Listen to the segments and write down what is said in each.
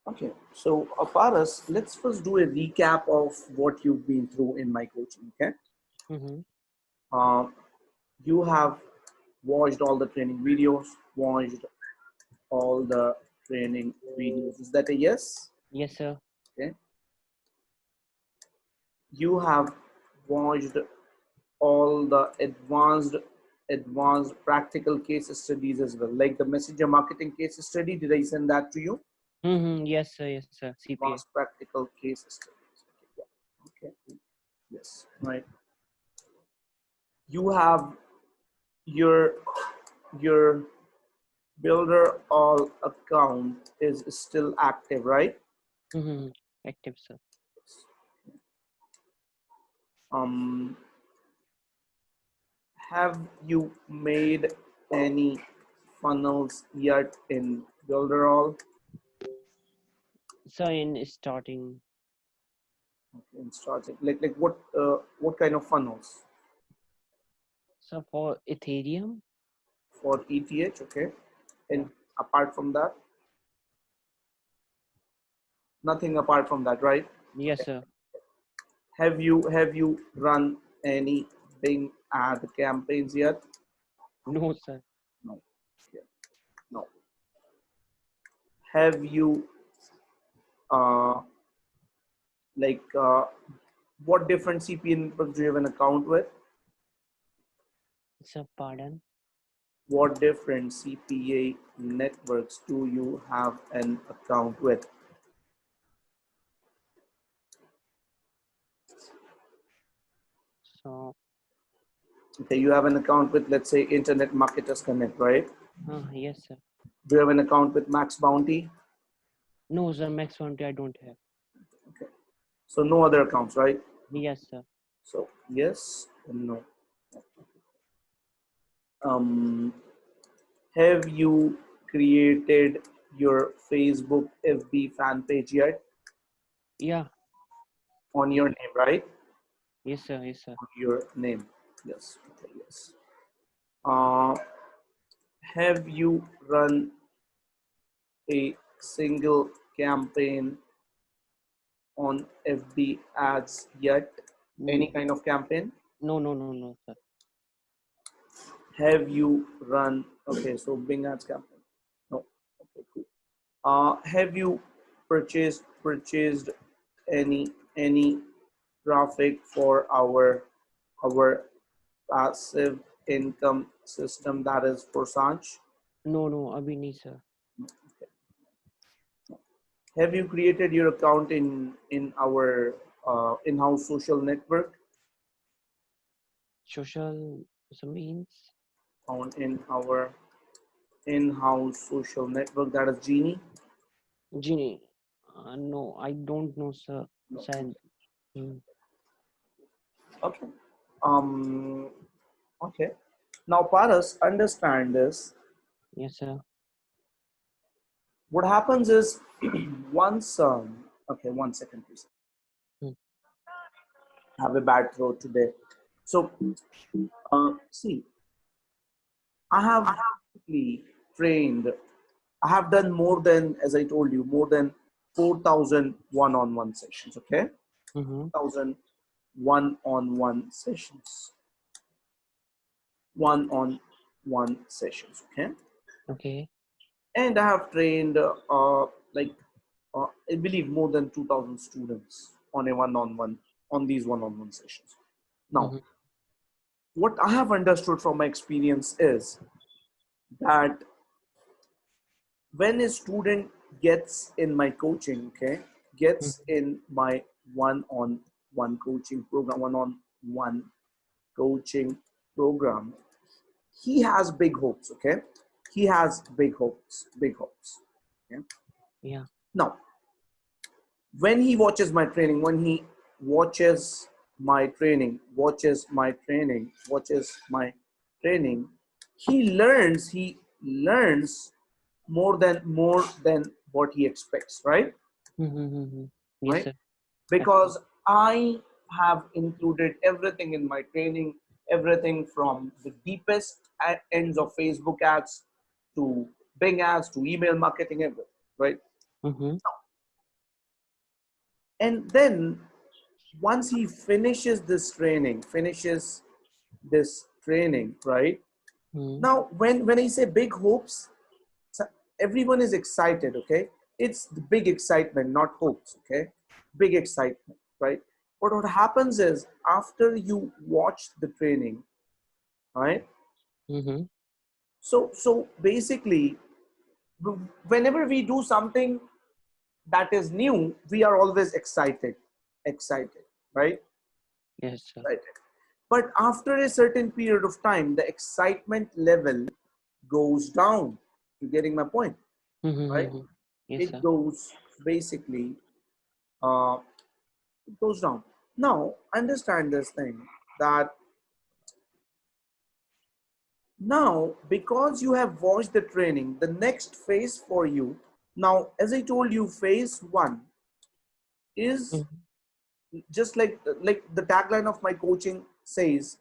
Okay, so Paras, let's first do a recap of what you've been through in my coaching. Okay, Mm-hmm. uh, you have watched all the training videos, watched all the training videos. Is that a yes? Yes, sir. Okay, you have watched all the advanced practical case studies as well, like the messenger marketing case study. Did I send that to you? Mm-hmm. Yes, sir. Yes, sir. CPA. Advanced practical case studies. Okay, okay. Yes, right. You have your your builder all account is still active, right? Mm-hmm. Active, sir. um have you made any funnels yet in builder all? So in starting, Okay, in starting, like what kind of funnels? so for Ethereum, For ETH? Okay. yeah. And apart from that, nothing apart from that, right? Yes, Okay. sir. Have you run any Bing ad campaigns yet? No, sir. No. Okay. No. Have you uh like what different CPA networks do you have an account with? Sir, pardon. What different CPA networks do you have an account with? So, Okay, you have an account with, let's say, Internet Marketers Connect, right? yes, sir. Do you have an account with Max Bounty? No, sir. Max 20 I don't have. Okay. So no other accounts, right? Yes, sir. So yes and no. Um, have you created your Facebook FB fan page yet Yeah. on your name, right? Yes, sir. Yes, sir. On your name. Yes. Okay, yes. Uh, have you run a single campaign on FB ads yet? Any Mm, kind of campaign? no, no, no, no, sir. Have you run? Okay, so Bing ads campaign. No. Okay, cool. Have you purchased any traffic for our passive income system, that is for Sanch? No, no, Abhi nahi, sir. Have you created your account in our in-house social network? Social, so means On in our in-house social network, that is Genie? Genie. No, I don't know, sir. No. Sir. Mm, Okay. Um. Okay. Now, Paras, understand this. yes, sir. What happens is once okay, 1 second, please. Mm, I have a bad throat today. So, see, I have basically trained. I have done more than, as I told you, more than 4,000 one-on-one sessions. Okay, mm-hmm. 4,000 one-on-one sessions, one-on-one sessions. Okay, Okay. and I have trained like I believe more than 2,000 students on a one-on-one on these one-on-one sessions. Now, Mm-hmm. what I have understood from my experience is that when a student gets in my coaching, okay, gets in my one-on-one coaching program, one-on-one coaching program, he has big hopes, okay? He has big hopes, big hopes. Okay? Yeah. Now, when he watches my training, when he watches my training, watches my training, he learns more than what he expects, right? Mm-hmm. Yes, Right? sir. Because I have included everything in my training, everything from the deepest ends of Facebook ads to Bing ads to email marketing, everything, right? Mm-hmm. And then once he finishes this training, right? Mm-hmm. Now, when I say big hopes, everyone is excited, okay? It's the big excitement, not hopes, okay? Big excitement, right? But what happens is after you watch the training, right? Mm-hmm. So basically, whenever we do something that is new, we are always excited, right? Yes, sir. Right. But after a certain period of time, the excitement level goes down. You're getting my point, right? Mm-hmm. Yes, It sir. goes basically, uh, it goes down. Now, understand this thing that now, because you have watched the training, the next phase for you, now, as I told you, phase one is Mm-hmm. just like the tagline of my coaching says,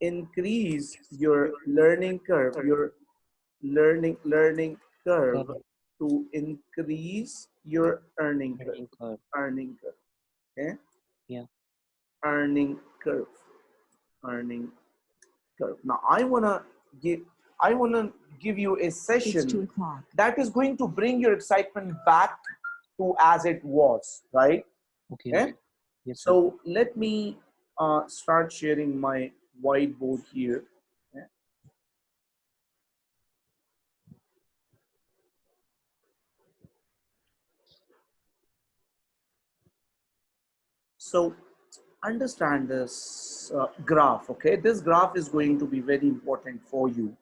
increase your learning curve, your learning curve Correct. to increase your Learning curve. earning curve, okay? Yeah. Earning curve, earning curve. Now I wanna give you a session that is going to bring your excitement back to as it was, right? Okay. Okay. Yes, sir. So let me start sharing my whiteboard here. Okay. So understand this graph, okay? This graph is going to be very important for you.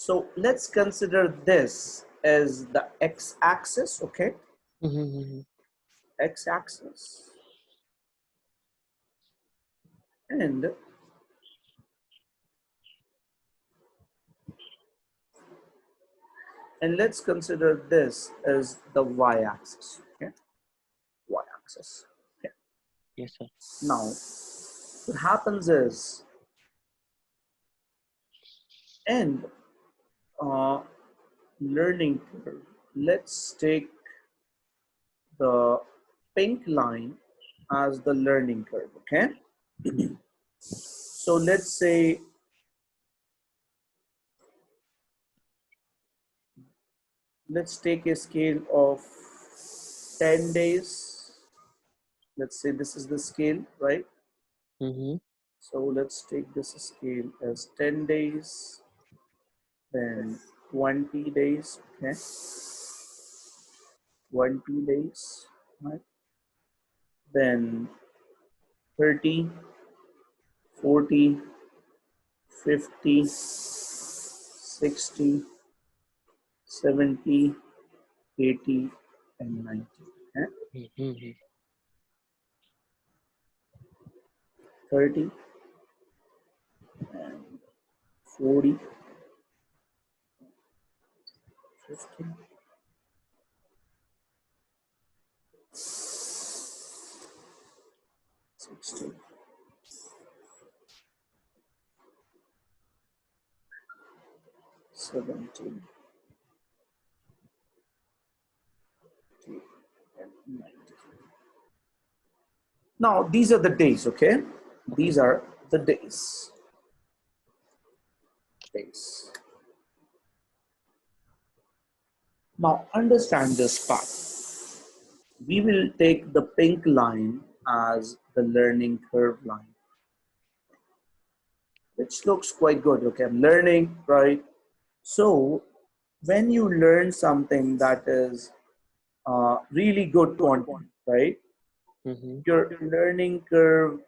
So let's consider this as the x-axis, okay? Mm-hmm. X-axis, and let's consider this as the y-axis, okay? Y-axis. Okay. Yes, sir. Now, what happens is, and uh, learning curve. Let's take the pink line as the learning curve, okay? Mm-hmm. So let's say, let's take a scale of 10 days. Let's say this is the scale, right? Mm-hmm. So let's take this scale as 10 days, then 20 days, okay? 20 days, right? Then 30, 40, 50, 60, 70, 80, and 90. Okay? Mm-hmm. 30 and 40, 50, 60, 70, 80, and 90. Now, these are the days, okay? Okay. These are the days. Days. Now, understand this part. We will take the pink line as the learning curve line, which looks quite good. Okay, I'm learning, right? So, when you learn something that is really good content, right? Mm-hmm. Your learning curve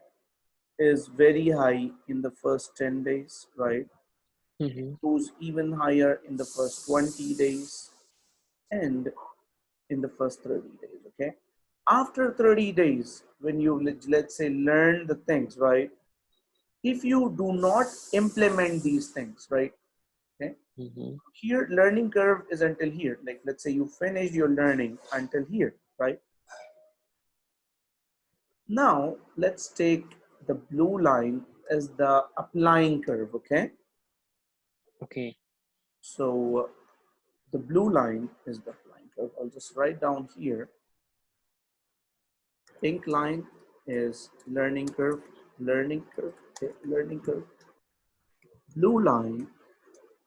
is very high in the first 10 days, right? It Mm-hmm. goes even higher in the first 20 days and in the first 30 days, okay? After 30 days, when you, let's say, learn the things, right? If you do not implement these things, right? Okay, Mm-hmm. here learning curve is until here. Like, let's say you finish your learning until here. right? Now let's take the blue line as the applying curve, okay? Okay. So the blue line is the applying curve. I'll just write down here. Pink line is learning curve, okay, learning curve. Blue line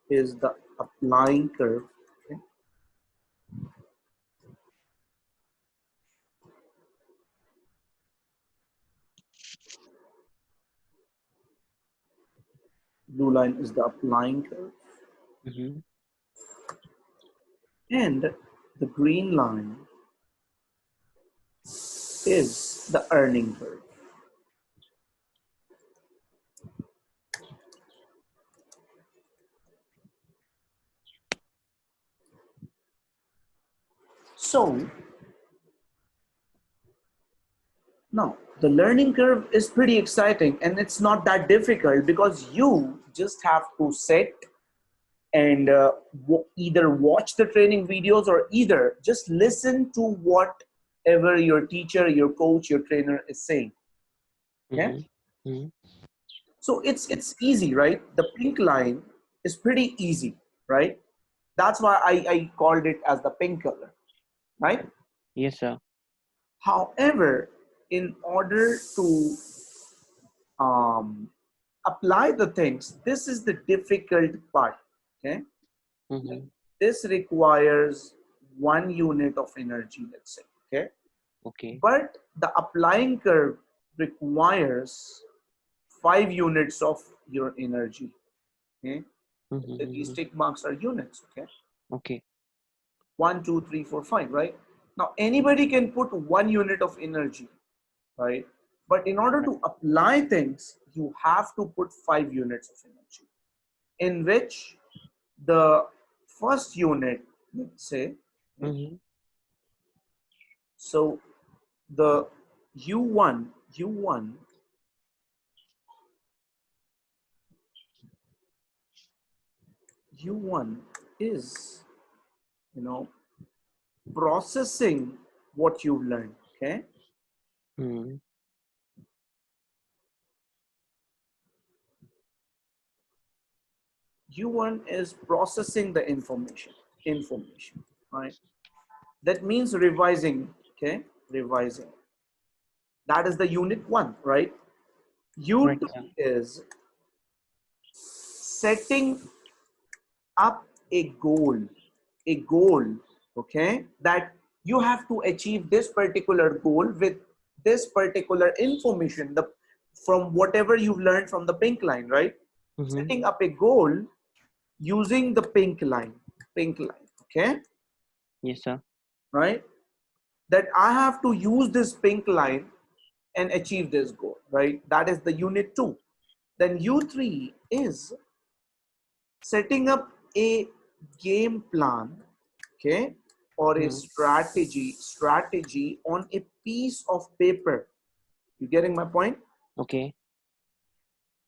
is the applying curve, okay? Blue line is the applying curve. Mm-hmm. And the green line is the earning curve. So now the learning curve is pretty exciting, and it's not that difficult because you just have to sit and either watch the training videos or either just listen to whatever your teacher, your coach, your trainer is saying. Okay, Mm-hmm. Mm-hmm. so it's easy, right? The pink line is pretty easy, right? That's why I called it as the pink color, right? Yes, sir. However, in order to um, apply the things, this is the difficult part. Okay, Mm-hmm. this requires 1 unit of energy, let's say. Okay, Okay. but the applying curve requires 5 units of your energy. Okay, these Mm-hmm. tick marks are units. Okay, Okay. 1, 2, 3, 4, 5, right? Now anybody can put 1 unit of energy, right? But in order Right. to apply things, you have to put 5 units of energy, in which the first unit, let's say, okay, Mm-hmm. so the U1, U1, U1 is, you know, processing what you've learned, okay? Mm-hmm. U1 is processing the information, right? That means revising, okay? Revising. That is the unit 1, right? Right, U2 sir. is setting up a goal, okay? That you have to achieve this particular goal with this particular information, from whatever you've learned from the pink line, right? Mm-hmm. Setting up a goal using the pink line, okay? Yes, sir. Right? That I have to use this pink line and achieve this goal, right? That is the unit 2. Then U3 is setting up a game plan, okay, or a Mm-hmm. strategy on a piece of paper. You getting my point? Okay.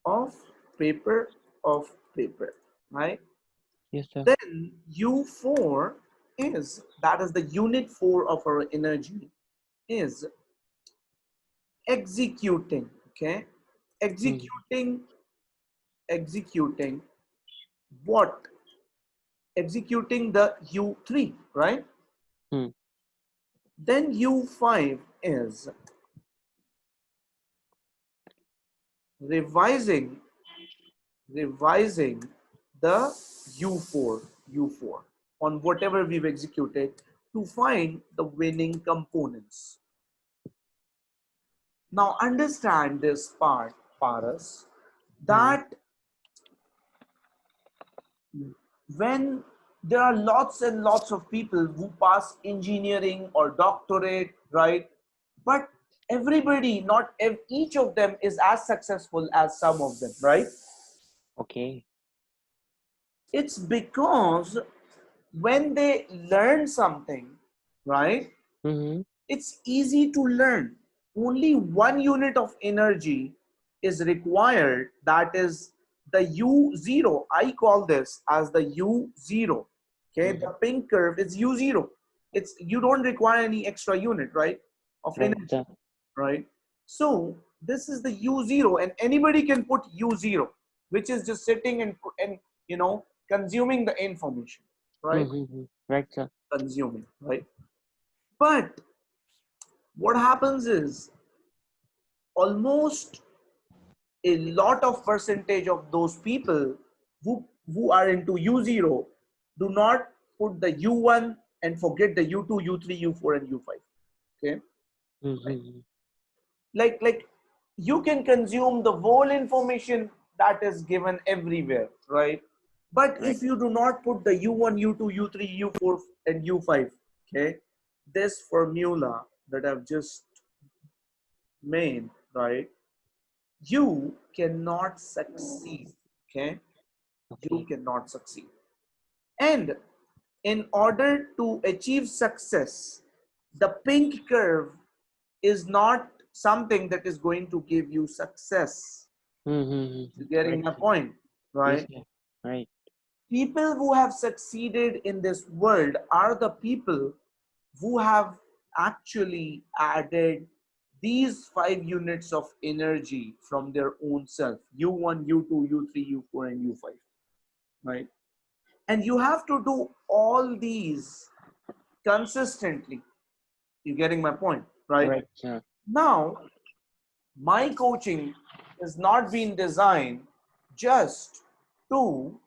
Of paper, of paper, right? Yes, sir. Then U4 is, that is the unit 4 of our energy, is executing, okay? Mm-hmm. Executing what? Executing the U3, right? Mm-hmm. Then U5 is revising revising the U4 on whatever we've executed to find the winning components. Now understand this part, Paras, Mm-hmm. that when there are lots and lots of people who pass engineering or doctorate, right? But everybody, not each of them is as successful as some of them, right? Okay. It's because when they learn something, right, Mm-hmm. it's easy to learn. Only 1 unit of energy is required, that is the U0. I call this as the U0. Okay, Mm-hmm. the pink curve is U0. It's, you don't require any extra unit, right, of Right, energy, sir. right? So this is the U0, and anybody can put U0, which is just sitting and you know, consuming the information, right? Right, sir. Consuming, right? But what happens is almost a lot of percentage of those people who are into U0 do not put the U1 and forget the U2, U3, U4, and U5. Okay, right? Like you can consume the whole information that is given everywhere, right? But Right. if you do not put the U1, U2, U3, U4, and U5, okay, this formula that I've just made, right, you cannot succeed. Okay, you Okay. cannot succeed. And in order to achieve success, the pink curve is not something that is going to give you success. You getting Right, my sir. point, Yes, right? sir. Right. People who have succeeded in this world are the people who have actually added these 5 units of energy from their own self: U1, U2, U3, U4, and U5, right? And you have to do all these consistently. You getting my point, right? Right, sir. Now, my coaching is not being designed just to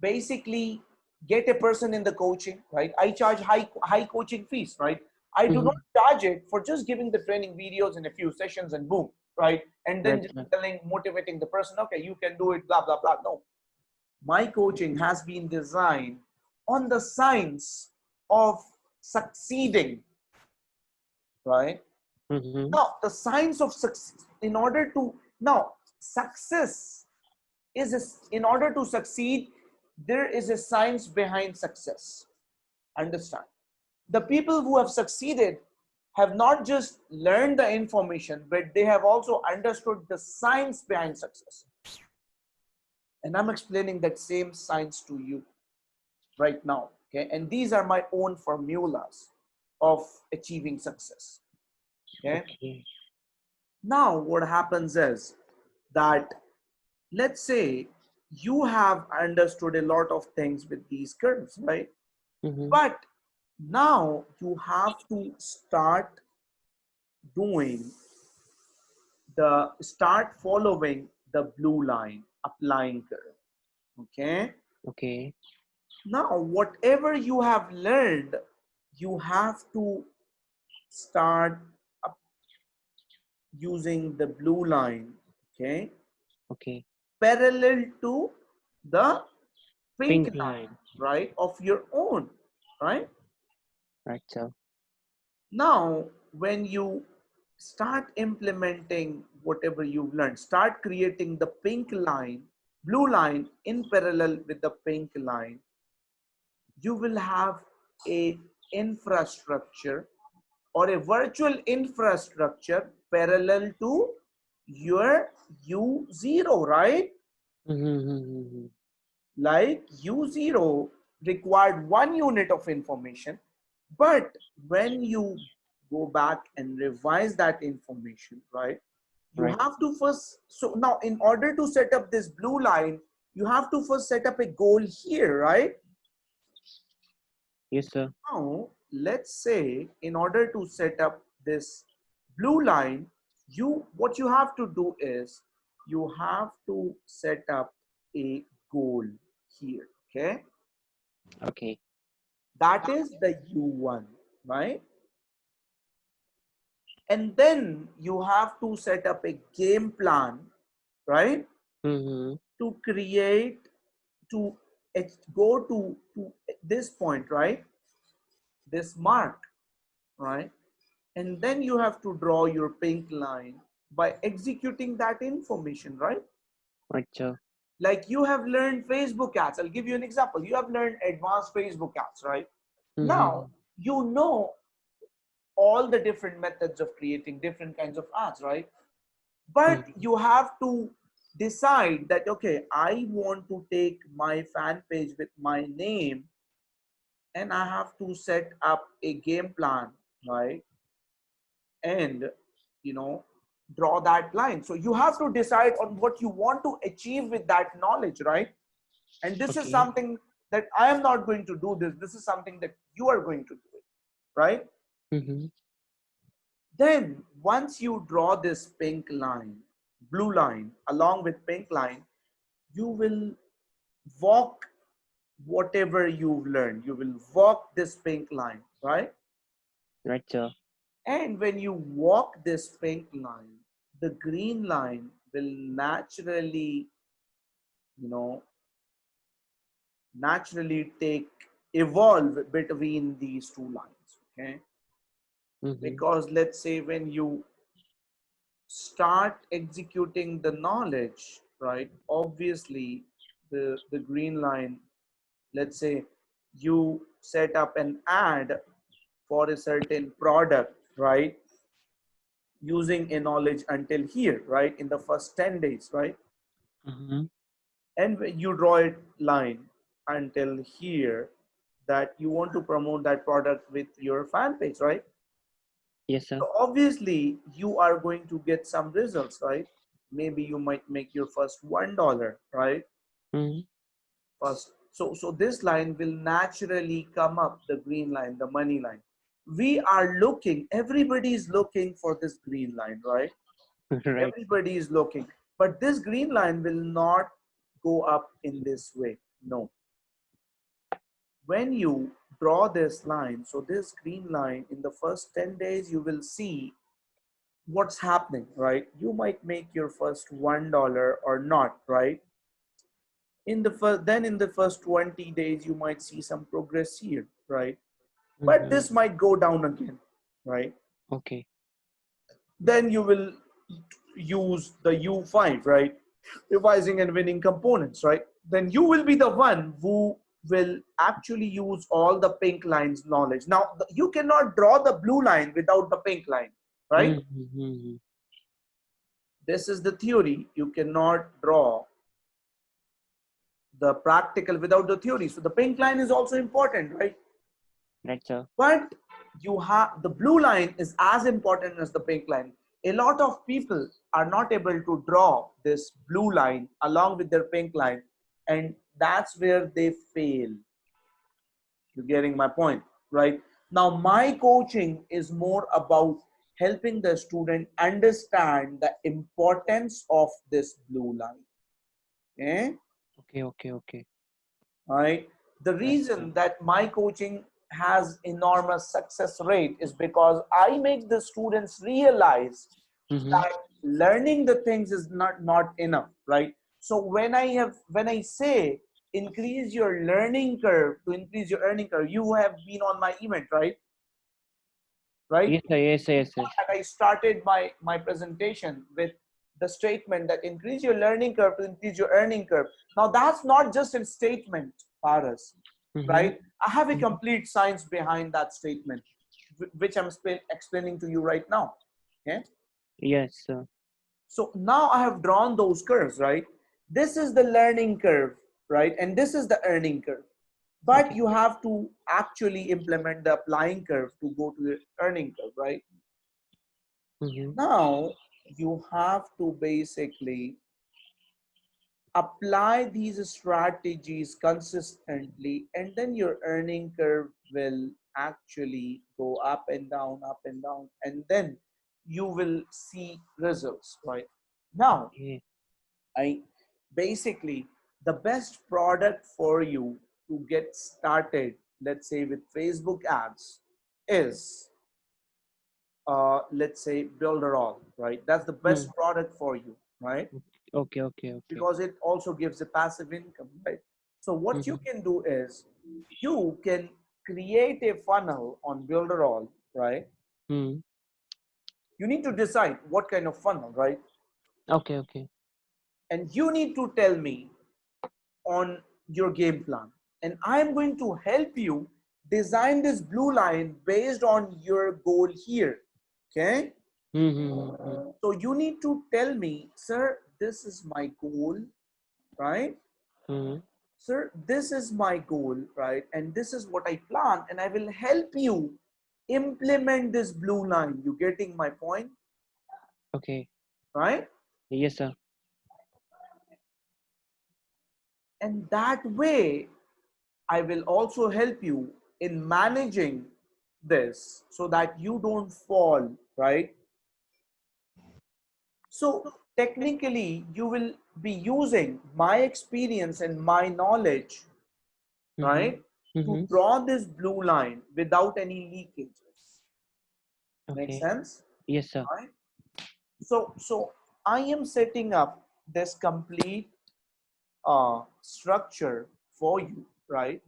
basically get a person in the coaching, right? I charge high coaching fees, right? I do not charge it for just giving the training videos in a few sessions and boom, right? And then Right, just sir. telling, motivating the person, okay, you can do it, blah blah blah. No, my coaching has been designed on the science of succeeding, right? Now, the science of success, in order to, now, success in order to succeed, there is a science behind success. Understand? The people who have succeeded have not just learned the information, but they have also understood the science behind success. And I'm explaining that same science to you right now. Okay, and these are my own formulas of achieving success. Okay, Okay. now what happens is that, let's say you have understood a lot of things with these curves, right? But now you have to doing start following the blue line, applying curve. Okay, Okay. now whatever you have learned, you have to start using the blue line, okay, Okay. parallel to the pink Pink line, line. right, of your own, right? Right, sir. Now, when you start implementing whatever you've learned, start creating the pink line, blue line in parallel with the pink line, you will have a infrastructure or a virtual infrastructure parallel to your U0, right? Like U0 required 1 unit of information, but when you go back and revise that information, right, you Right. have to first, so now in order to set up this blue line, you have to first set up a goal here, right? Yes, sir. Now let's say in order to set up this blue line, what you have to do is you have to set up a goal here, okay? Okay. That is the U1, right? And then you have to set up a game plan, right? To create, to go to this point, right? This mark, right? And then you have to draw your pink line by executing that information, right? Right, sir. Like you have learned Facebook ads. I'll give you an example. You have learned advanced Facebook ads, right? Now, you know all the different methods of creating different kinds of ads, right? But you have to decide that, okay, I want to take my fan page with my name and I have to set up a game plan, right? And, you know, draw that line. So you have to decide on what you want to achieve with that knowledge, right? And this is Okay. something that I am not going to do this. This is something that you are going to do it, right? Mm-hmm. Then once you draw this pink line, blue line, along with pink line, you will walk whatever you've learned. You will walk this pink line, right? Right, sir. And when you walk this pink line, the green line will naturally, you know, naturally take evolve between these two lines, okay? Mm-hmm. Because let's say when you start executing the knowledge, right? Obviously, the green line, let's say you set up an ad for a certain product, right? Using a knowledge until here, right? In the first 10 days, right? Mm-hmm. And when you draw a line until here that you want to promote that product with your fan page, right? Yes, sir. So obviously you are going to get some results, right? Maybe you might make your first $1, right? Mm-hmm. First. So this line will naturally come up, the green line, the money line. We are looking, everybody is looking for this green line, right? Right. Everybody is looking. But this green line will not go up in this way. No. When you draw this line, so this green line, in the first 10 days, you will see what's happening, right? You might make your first $1 or not, right? In the first 20 days, you might see some progress here, right? But Mm-hmm. this might go down again, right? Okay. Then you will use the U5, right? Revising and winning components, right? Then you will be the one who will actually use all the pink lines knowledge. Now, you cannot draw the blue line without the pink line, right? Mm-hmm. This is the theory. You cannot draw the practical without the theory. So the pink line is also important, right? Right, sir. But you have the blue line is as important as the pink line. A lot of people are not able to draw this blue line along with their pink line, and that's where they fail. You're getting my point, right? Now, my coaching is more about helping the student understand the importance of this blue line. Okay? Okay. Okay. Okay. Right? The Right, sir. reason that my coaching has enormous success rate is because I make the students realize Mm-hmm. that learning the things is not enough, right? So when I say increase your learning curve, to increase your earning curve, you have been on my event, right? Yes, sir. Yes, sir. Yes, yes. And I started my presentation with the statement that increase your learning curve to increase your earning curve. Now that's not just a statement, Paras, Mm-hmm. right? I have a Mm-hmm. complete science behind that statement, which I'm explaining to you right now. Okay. Yes, sir. So now I have drawn those curves, right? This is the learning curve, right? And this is the earning curve. But Okay. you have to actually implement the applying curve to go to the earning curve, right? Mm-hmm. Now you have to basically apply these strategies consistently, and then your earning curve will actually go up and down, and then you will see results, right? Now, Okay. I basically the best product for you to get started, let's say with Facebook ads, is let's say Builderall, right? That's the Mm. best product for you, right? Okay. Okay. Okay. Because it also gives a passive income, right? So what you Mm-hmm. can do is you can create a funnel on Builderall, right? Mm. You need to decide what kind of funnel, right? Okay. Okay. And you need to tell me on your game plan. And I'm going to help you design this blue line based on your goal here. Okay? Mm-hmm. So you need to tell me, sir, this is my goal, right? Mm-hmm. sir, this is my goal, right? And this is what I plan, and I will help you implement this blue line. You getting my point, Okay. right? Yes, sir. And that way, I will also help you in managing this so that you don't fall, right? So technically, you will be using my experience and my knowledge, Mm-hmm. right, to Mm-hmm. draw this blue line without any leakages. Make Okay. sense? Yes, sir. Right? So I am setting up this complete structure for you, right?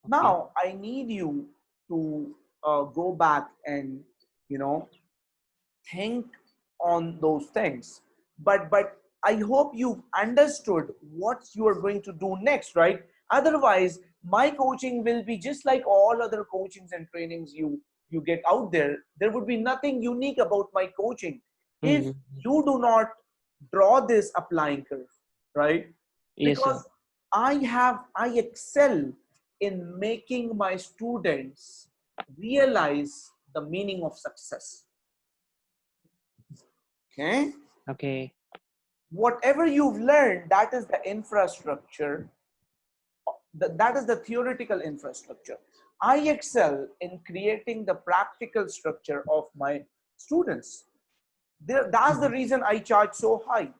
Okay. Now I need you to go back and, you know, think on those things. But I hope you've understood what you are going to do next, right? Otherwise, my coaching will be just like all other coachings and trainings you get out there. There would be nothing unique about my coaching if Mm-hmm. you do not draw this applying curve, right? Yes, sir. Because I excel in making my students realize the meaning of success. Okay, Okay. whatever you've learned, that is the infrastructure, that is the theoretical infrastructure. I excel in creating the practical structure of my students. That's the Mm-hmm. reason I charge so high,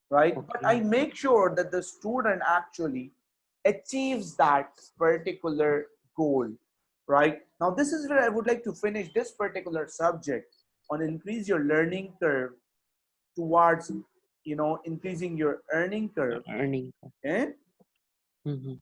right? But I Okay. make sure that the student actually achieves that particular goal, right? Now this is where I would like to finish this particular subject on increase your learning curve towards, increasing your earning curve. Earning. Okay. Mm-hmm.